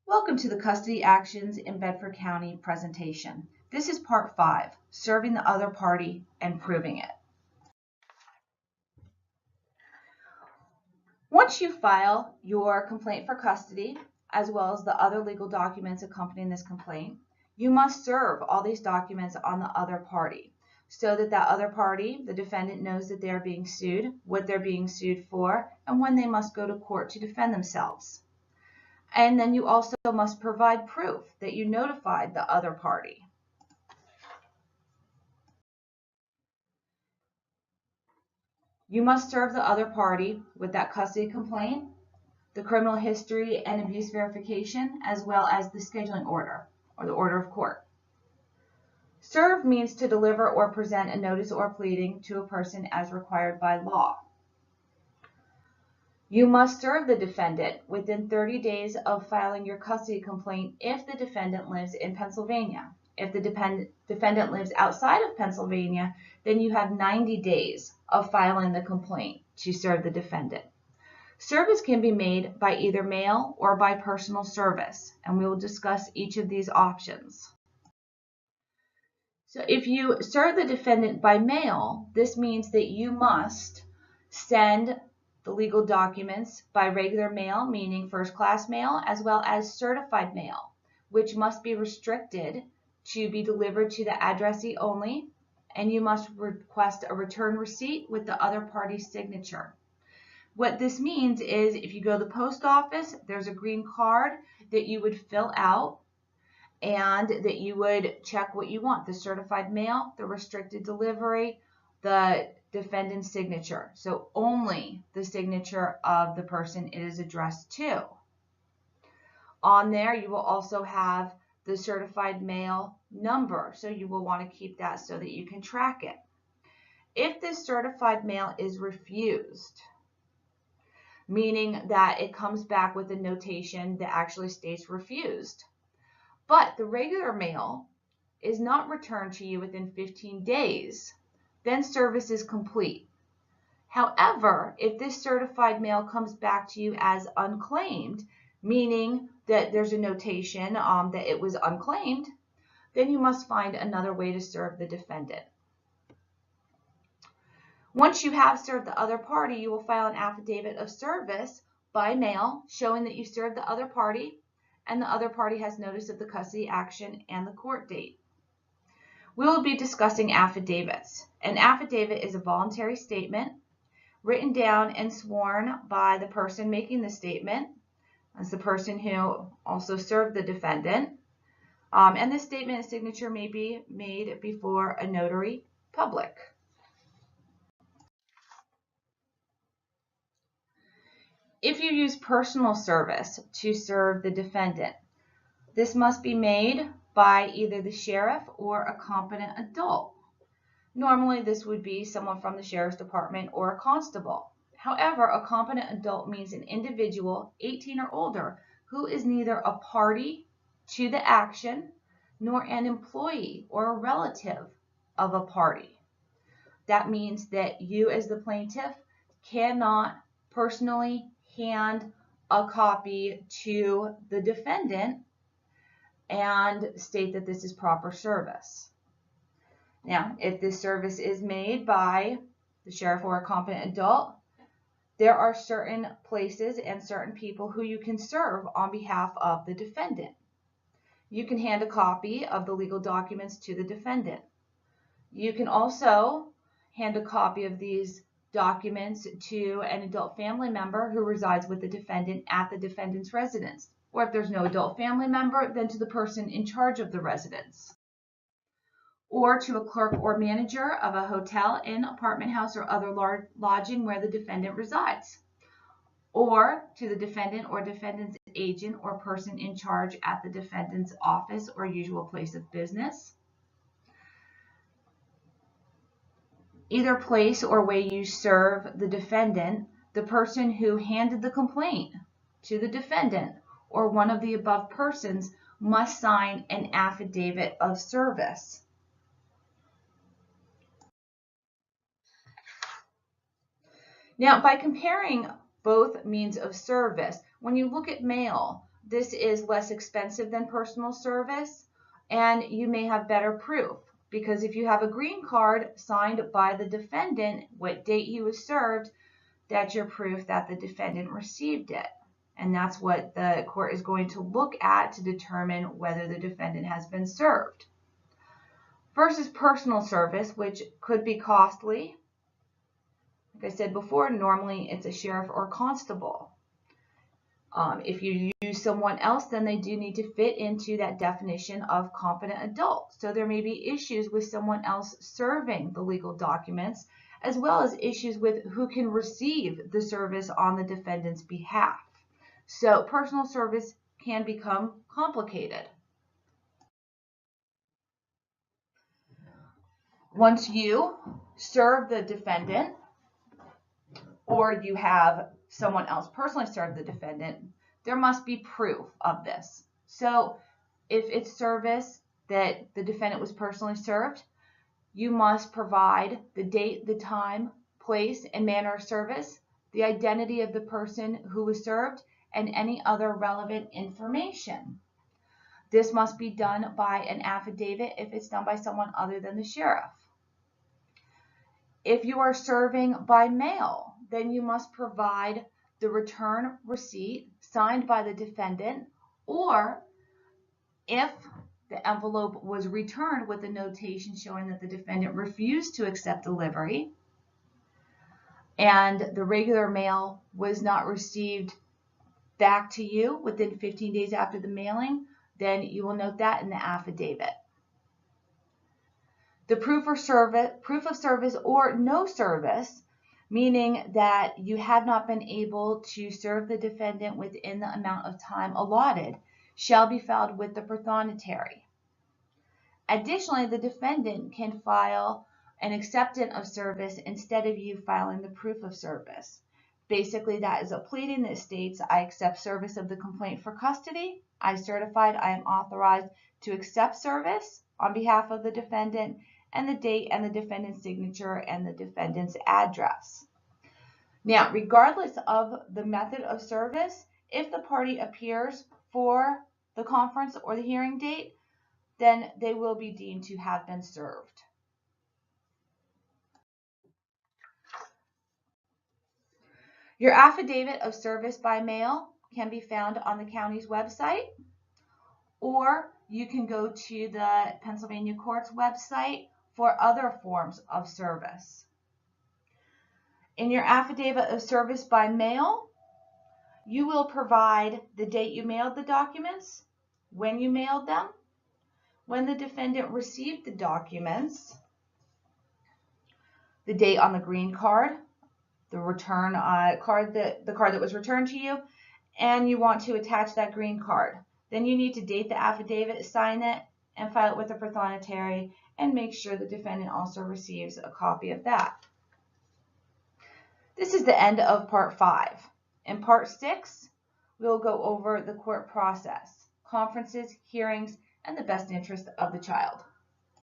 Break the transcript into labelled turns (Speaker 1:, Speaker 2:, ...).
Speaker 1: Welcome to the Custody Actions in Bedford County presentation. This is part 5, serving the other party and proving it. Once you file your complaint for custody, as well as the other legal documents accompanying this complaint, you must serve all these documents on the other party so that that other party, the defendant, knows that they are being sued, what they're being sued for, and when they must go to court to defend themselves. And then you also must provide proof that you notified the other party. You must serve the other party with that custody complaint, the criminal history and abuse verification, as well as the scheduling order or the order of court. Serve means to deliver or present a notice or pleading to a person as required by law. You must serve the defendant within 30 days of filing your custody complaint if the defendant lives in Pennsylvania. If the defendant lives outside of Pennsylvania, then you have 90 days of filing the complaint to serve the defendant. Service can be made by either mail or by personal service, and we will discuss each of these options. So if you serve the defendant by mail, this means that you must send the legal documents by regular mail, meaning first-class mail, as well as certified mail, which must be restricted to be delivered to the addressee only, and you must request a return receipt with the other party's signature. What this means is if you go to the post office, there's a green card that you would fill out and that you would check what you want, the certified mail, the restricted delivery, the defendant's signature. So only the signature of the person it is addressed to. On there, you will also have the certified mail number. So you will want to keep that so that you can track it. If this certified mail is refused, meaning that it comes back with a notation that actually states refused, but the regular mail is not returned to you within 15 days, then service is complete. However, if this certified mail comes back to you as unclaimed, meaning that there's a notation that it was unclaimed, then you must find another way to serve the defendant. Once you have served the other party, you will file an affidavit of service by mail showing that you served the other party and the other party has notice of the custody action and the court date. We will be discussing affidavits. An affidavit is a voluntary statement written down and sworn by the person making the statement, as the person who also served the defendant. And this statement and signature may be made before a notary public. If you use personal service to serve the defendant, this must be made by either the sheriff or a competent adult. Normally, this would be someone from the sheriff's department or a constable. However, a competent adult means an individual 18 or older who is neither a party to the action nor an employee or a relative of a party. That means that you as the plaintiff cannot personally hand a copy to the defendant and state that this is proper service. Now, if this service is made by the sheriff or a competent adult, there are certain places and certain people who you can serve on behalf of the defendant. You can hand a copy of the legal documents to the defendant. You can also hand a copy of these documents to an adult family member who resides with the defendant at the defendant's residence. Or if there's no adult family member, then to the person in charge of the residence. Or to a clerk or manager of a hotel, inn, apartment house, or other lodging where the defendant resides. Or to the defendant or defendant's agent or person in charge at the defendant's office or usual place of business. Either place or way you serve the defendant, the person who handed the complaint to the defendant or one of the above persons must sign an affidavit of service. Now, by comparing both means of service, when you look at mail, this is less expensive than personal service, and you may have better proof, because if you have a green card signed by the defendant, what date he was served, that's your proof that the defendant received it. And that's what the court is going to look at to determine whether the defendant has been served. Versus personal service, which could be costly. Like I said before, normally it's a sheriff or constable. If you use someone else, then they do need to fit into that definition of competent adult. So there may be issues with someone else serving the legal documents, as well as issues with who can receive the service on the defendant's behalf. So personal service can become complicated. Once you serve the defendant, or you have someone else personally serve the defendant, there must be proof of this. So if it's service that the defendant was personally served, you must provide the date, the time, place, and manner of service, the identity of the person who was served, and any other relevant information. This must be done by an affidavit if it's done by someone other than the sheriff. If you are serving by mail, then you must provide the return receipt signed by the defendant, or if the envelope was returned with a notation showing that the defendant refused to accept delivery and the regular mail was not received back to you within 15 days after the mailing, then you will note that in the affidavit. The proof of service or no service, meaning that you have not been able to serve the defendant within the amount of time allotted, shall be filed with the prothonotary. Additionally, the defendant can file an acceptance of service instead of you filing the proof of service. Basically, that is a pleading that states, I accept service of the complaint for custody. I certified I am authorized to accept service on behalf of the defendant, and the date and the defendant's signature and the defendant's address. Now, regardless of the method of service, if the party appears for the conference or the hearing date, then they will be deemed to have been served. Your affidavit of service by mail can be found on the county's website, or you can go to the Pennsylvania Court's website for other forms of service. In your affidavit of service by mail, you will provide the date you mailed the documents, when you mailed them, when the defendant received the documents, the date on the green card, the return card that was returned to you, and you want to attach that green card. Then you need to date the affidavit, sign it, and file it with the prothonotary, and make sure the defendant also receives a copy of that. This is the end of part 5. In part 6, we'll go over the court process, conferences, hearings, and the best interest of the child.